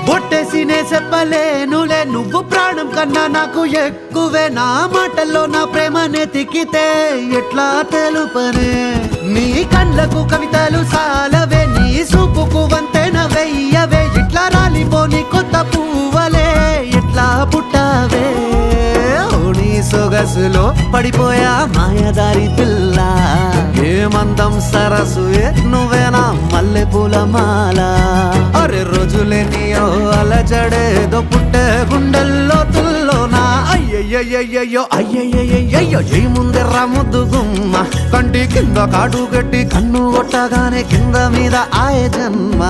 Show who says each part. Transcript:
Speaker 1: బొట్టేసినే చెప్పలేనులే నువ్వు ప్రాణం కన్నా నాకు ఎక్కువే నా మాటల్లో నా ప్రేమనే తిక్కితే ఎట్లా తెలుపనే నీ కళ్ళకు కవితలు సాలవే నీ సూపుకు వంతెన వెయ్యవే ఇట్లా రాలిపోని కొత్త పువ్వలే ఎట్లా పుట్టావే నీ సొగసులో పడిపోయా మాయదారి పిల్ల ఏమందం సరసు నువ్వేనా మల్లె పూల మాల అరే రోజులేనియో అలజడేదో పుట్టే గుండెల్లో తుల్లోనా అయ్యయ్యయ్యో అయ్యయ్యయ్యో జై ముందెర్ర ముద్దు గుమ్మ కంటి కింద కాడు గట్టి కన్ను కొట్టగానే కింద మీద ఆయ జన్మ